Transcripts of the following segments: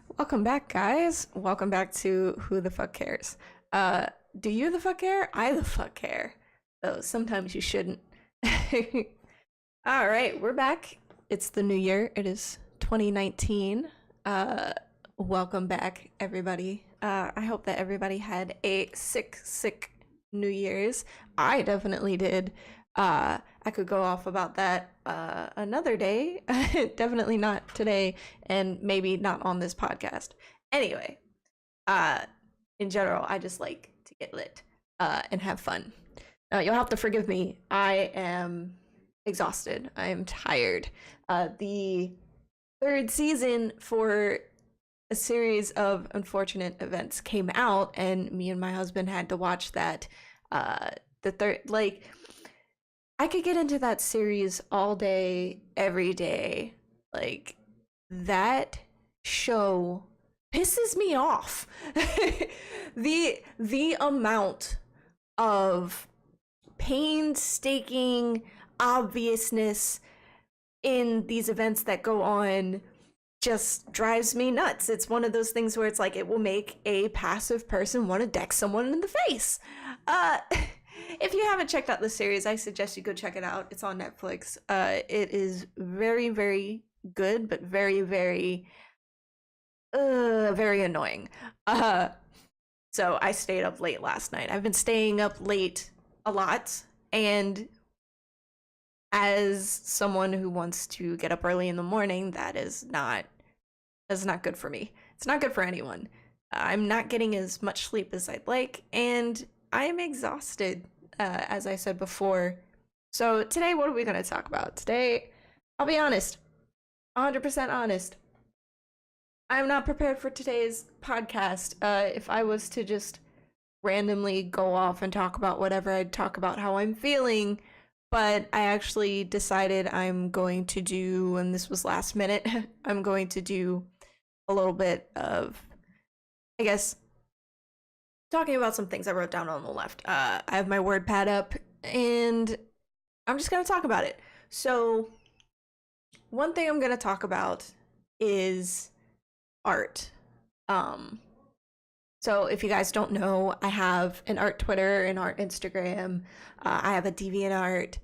Welcome back, guys. Welcome back to Who the Fuck Cares. Do you the fuck care? I the fuck care. Though sometimes you shouldn't. All right, we're back. It's the new year. It is 2019. Welcome back, everybody. I hope that everybody had a sick New Year's. I definitely did. I could go off about that another day. Definitely not today, and maybe not on this podcast. Anyway, uh, in general, I just like to get lit and have fun. You'll have to forgive me. I am exhausted. I am tired. The third season for a series of unfortunate events came out, and me and my husband had to watch that. The third, like, I could get into that series all day, every day. Like, that show pisses me off. The amount of painstaking obviousness in these events that go on just drives me nuts. It's one of those things where it's like it will make a passive person want to deck someone in the face. If you haven't checked out the series, I suggest you go check it out. It's on Netflix. It is very, very good, but very, very, very annoying. So I stayed up late last night. I've been staying up late a lot, and as someone who wants to get up early in the morning, that's not good for me. It's not good for anyone. I'm not getting as much sleep as I'd like, and I am exhausted, as I said before. So today, what are we going to talk about? Today, I'll be honest, 100% honest. I'm not prepared for today's podcast. If I was to just randomly go off and talk about whatever, I'd talk about how I'm feeling. But I actually decided I'm going to do, and this was last minute, I'm going to do a little bit of, I guess, talking about some things I wrote down on the left. I have my word pad up, and I'm just going to talk about it. So, one thing I'm going to talk about is art. So if you guys don't know, I have an art Twitter, an art Instagram. I have a DeviantArt,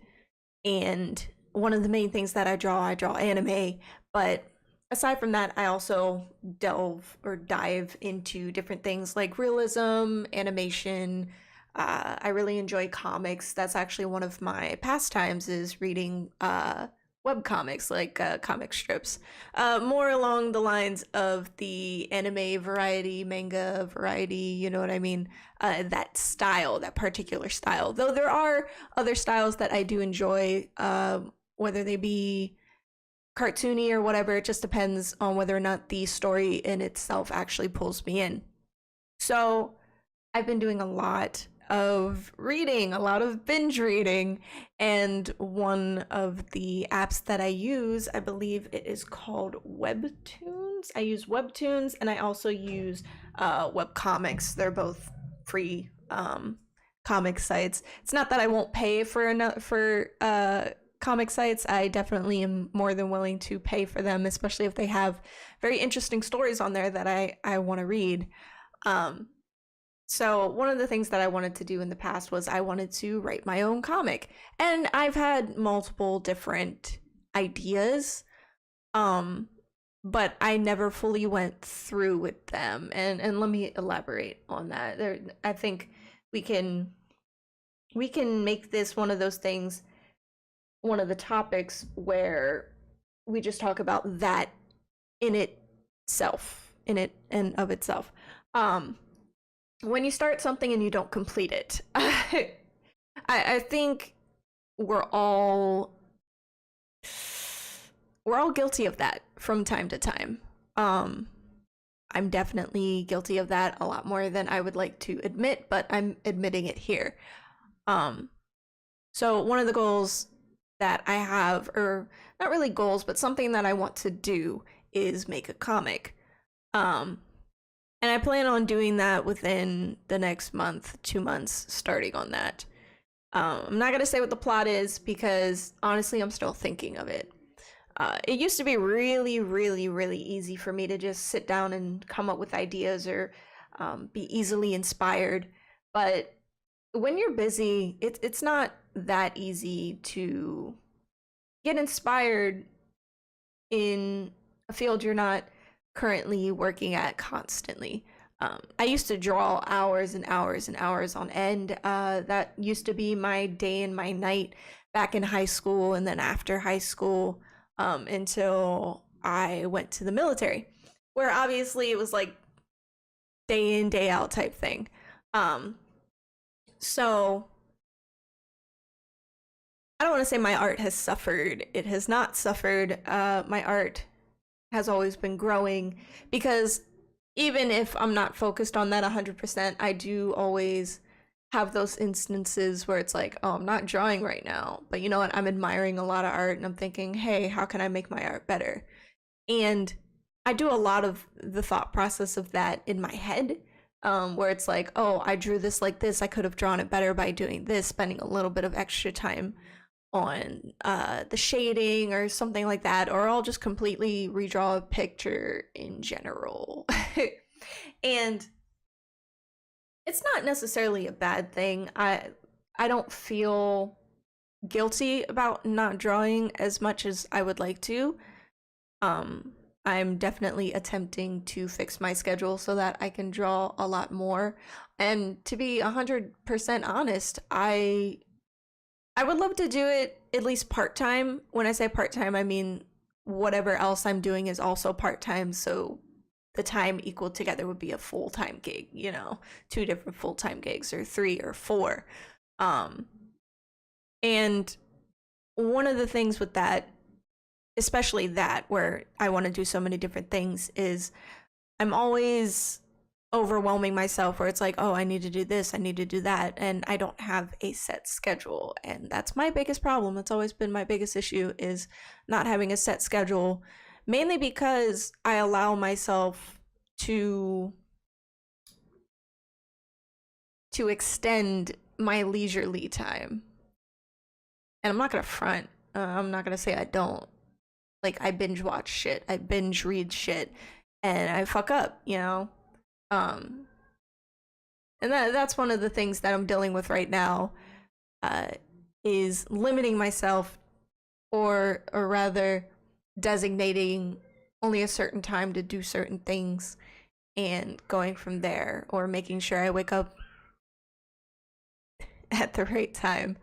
and one of the main things that I draw anime. But aside from that, I also dive into different things like realism, animation. I really enjoy comics. That's actually one of my pastimes, is reading web comics, like comic strips, more along the lines of the anime variety, manga variety, you know what I mean? That style, that particular style. Though there are other styles that I do enjoy, whether they be cartoony or whatever. It just depends on whether or not the story in itself actually pulls me in. So I've been doing a lot of reading, a lot of binge reading, and one of the apps that I use, I believe it is called Webtoons. I use Webtoons, and I also use webcomics. They're both free comic sites. It's not that I won't pay for comic sites. I definitely am more than willing to pay for them, especially if they have very interesting stories on there that I want to read. So one of the things that I wanted to do in the past was I wanted to write my own comic. And I've had multiple different ideas, but I never fully went through with them. And let me elaborate on that. I think we can make this one of those things, one of the topics where we just talk about that in itself, in it and of itself. When you start something and you don't complete it, I think we're all guilty of that from time to time. I'm definitely guilty of that a lot more than I would like to admit, but I'm admitting it here. So one of the goals that I have, or not really goals, but something that I want to do, is make a comic. And I plan on doing that within the next month, 2 months, starting on that. I'm not going to say what the plot is because honestly, I'm still thinking of it. It used to be really, really, really easy for me to just sit down and come up with ideas or be easily inspired. But when you're busy, it's not that easy to get inspired in a field you're not currently working at constantly. I used to draw hours and hours and hours on end. That used to be my day and my night back in high school, and then after high school, until I went to the military, where obviously it was like day in, day out type thing. So I don't want to say my art has suffered. It has not suffered. My art has always been growing because even if I'm not focused on that 100%, I do always have those instances where it's like, oh, I'm not drawing right now, but you know what? I'm admiring a lot of art and I'm thinking, hey, how can I make my art better? And I do a lot of the thought process of that in my head, where it's like, oh, I drew this like this. I could have drawn it better by doing this, spending a little bit of extra time on the shading or something like that, or I'll just completely redraw a picture in general. And it's not necessarily a bad thing. I don't feel guilty about not drawing as much as I would like to. I'm definitely attempting to fix my schedule so that I can draw a lot more. And to be 100% honest, I would love to do it at least part-time. When I say part-time, I mean whatever else I'm doing is also part-time, so the time equal together would be a full-time gig, you know, 2 different full-time gigs or 3 or 4. And one of the things with that, especially that where I want to do so many different things, is I'm always overwhelming myself where it's like, oh, I need to do this, I need to do that, and I don't have a set schedule. And that's my biggest problem. That's always been my biggest issue, is not having a set schedule, mainly because I allow myself to extend my leisurely time. And I'm not gonna front. I'm not gonna say I don't. Like, I binge watch shit, I binge read shit, and I fuck up, you know. And that's one of the things that I'm dealing with right now, is limiting myself, or rather designating only a certain time to do certain things and going from there, or making sure I wake up at the right time.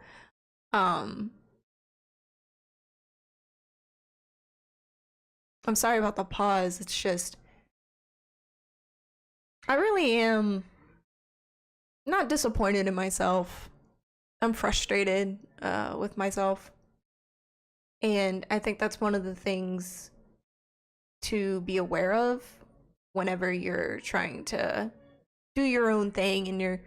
I'm sorry about the pause. It's just, I really am not disappointed in myself. I'm frustrated with myself. And I think that's one of the things to be aware of whenever you're trying to do your own thing and you're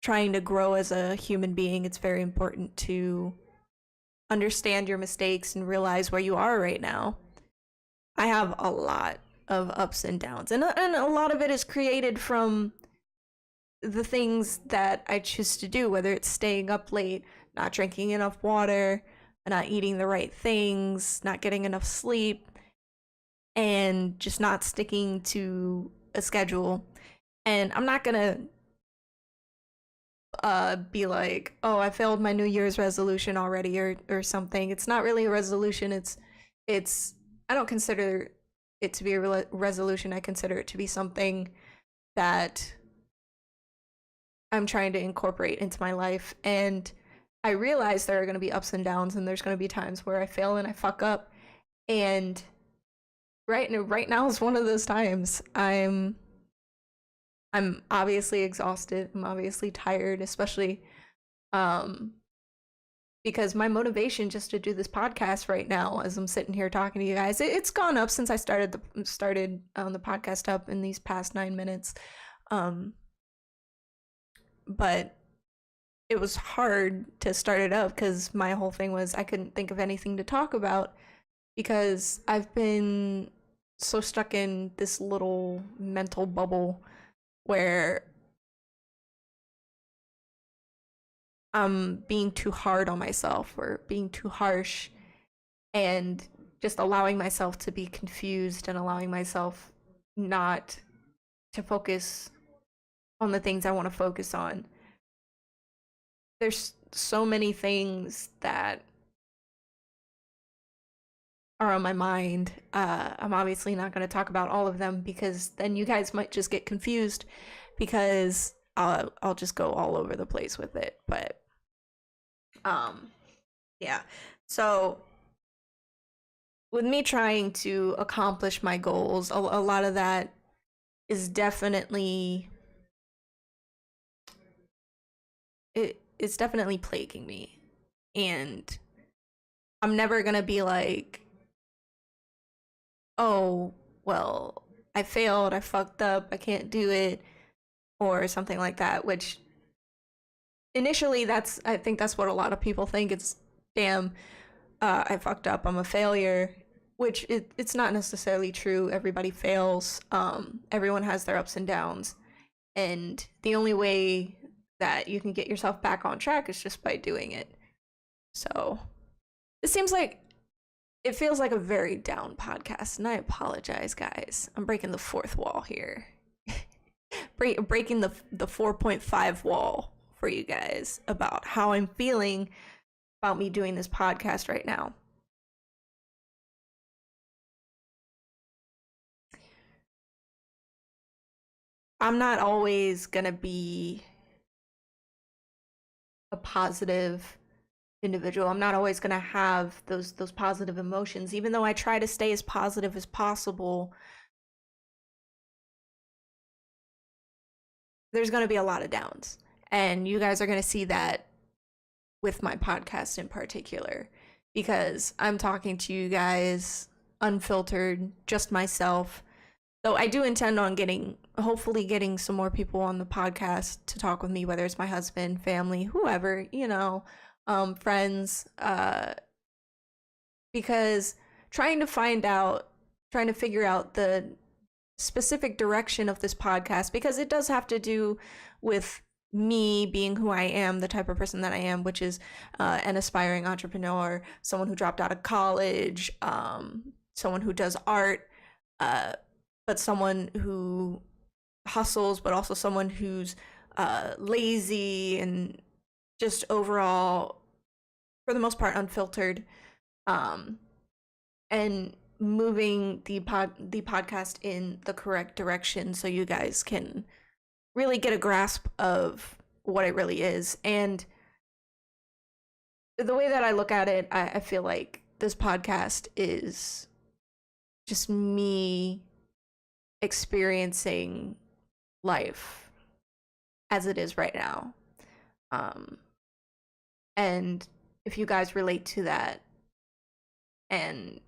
trying to grow as a human being. It's very important to understand your mistakes and realize where you are right now. I have a lot of ups and downs, and a lot of it is created from the things that I choose to do, whether it's staying up late, not drinking enough water, not eating the right things, not getting enough sleep, and just not sticking to a schedule. And I'm not gonna be like, oh, I failed my New Year's resolution already, or something. It's not really a resolution. It's I don't consider it to be a resolution. I consider it to be something that I'm trying to incorporate into my life. And I realize there are going to be ups and downs, and there's going to be times where I fail and I fuck up. And right now is one of those times. I'm obviously exhausted. I'm obviously tired, especially because my motivation just to do this podcast right now, as I'm sitting here talking to you guys, it's gone up since I started the podcast up in these past 9 minutes. But it was hard to start it up because my whole thing was I couldn't think of anything to talk about because I've been so stuck in this little mental bubble where I'm being too hard on myself or being too harsh and just allowing myself to be confused and allowing myself not to focus on the things I want to focus on. There's so many things that are on my mind. I'm obviously not going to talk about all of them because then you guys might just get confused because I'll just go all over the place with it. But yeah. So with me trying to accomplish my goals, a lot of that is definitely it's definitely plaguing me. And I'm never going to be like, "Oh, well, I failed, I fucked up, I can't do it," or something like that, which initially I think that's what a lot of people think. It's, damn, I fucked up, I'm a failure, which it's not necessarily true. Everybody fails. Everyone has their ups and downs, and the only way that you can get yourself back on track is just by doing it. So it feels like a very down podcast, and I apologize, guys. I'm breaking the fourth wall here. Breaking the 4.5 wall for you guys about how I'm feeling about me doing this podcast right now. I'm not always gonna be a positive individual. I'm not always gonna have those positive emotions, even though I try to stay as positive as possible. There's gonna be a lot of downs, and you guys are gonna see that with my podcast in particular, because I'm talking to you guys unfiltered, just myself. Though I do intend on hopefully getting some more people on the podcast to talk with me, whether it's my husband, family, whoever, friends, because trying to figure out the specific direction of this podcast, because it does have to do with me being who I am, the type of person that I am, which is an aspiring entrepreneur, someone who dropped out of college, someone who does art, but someone who hustles, but also someone who's lazy and just overall, for the most part, unfiltered, and moving the podcast in the correct direction so you guys can really get a grasp of what it really is. And the way that I look at it, I feel like this podcast is just me experiencing life as it is right now. And if you guys relate to that and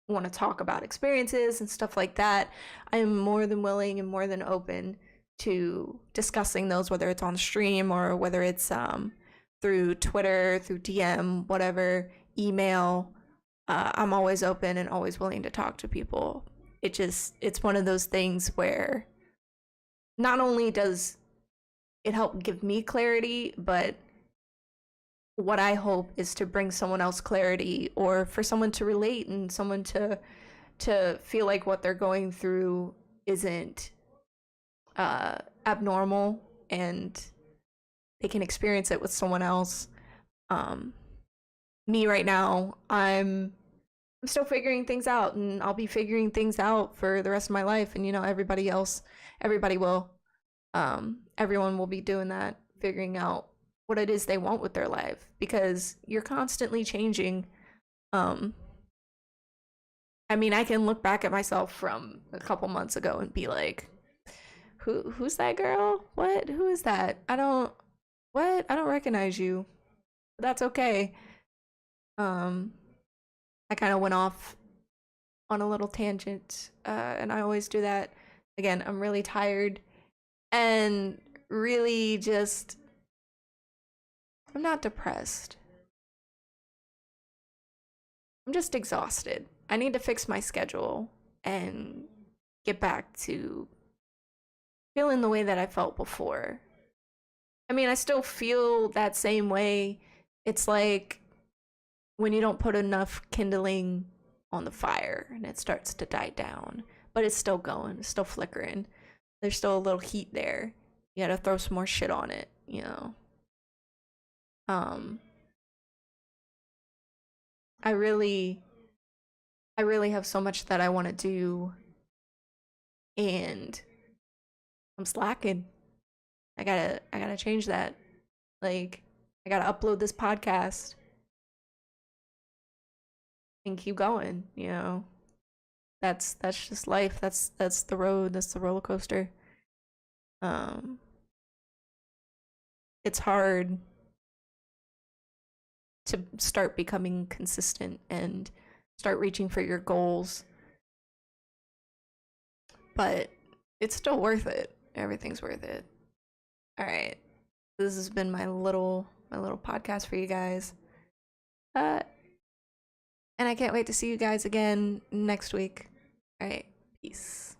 want to talk about experiences and stuff like that, I am more than willing and more than open to discussing those, whether it's on stream or whether it's through Twitter, through DM, whatever, email. I'm always open and always willing to talk to people. It's one of those things where not only does it help give me clarity, but what I hope is to bring someone else clarity, or for someone to relate and someone to feel like what they're going through isn't abnormal and they can experience it with someone else. Me right now, I'm still figuring things out, and I'll be figuring things out for the rest of my life. And everybody will. Everyone will be doing that, figuring out what it is they want with their life, because you're constantly changing. I mean, I can look back at myself from a couple months ago and be like, who's that girl? What? Who is that? I don't recognize you. That's okay. I kind of went off on a little tangent, and I always do that. Again, I'm really tired and really just, I'm not depressed. I'm just exhausted. I need to fix my schedule and get back to feeling the way that I felt before. I mean, I still feel that same way. It's like when you don't put enough kindling on the fire and it starts to die down, but it's still going, it's still flickering. There's still a little heat there. You gotta throw some more shit on it, you know. Um, I really, I really have so much that I want to do, and I'm slacking. I gotta change that. Like, I gotta upload this podcast and keep going, you know. That's just life. That's the road. That's the roller coaster. Um, it's hard to start becoming consistent and start reaching for your goals, but it's still worth it. Everything's worth it. All right. This has been my little podcast for you guys. Uh and I can't wait to see you guys again next week. All right. Peace.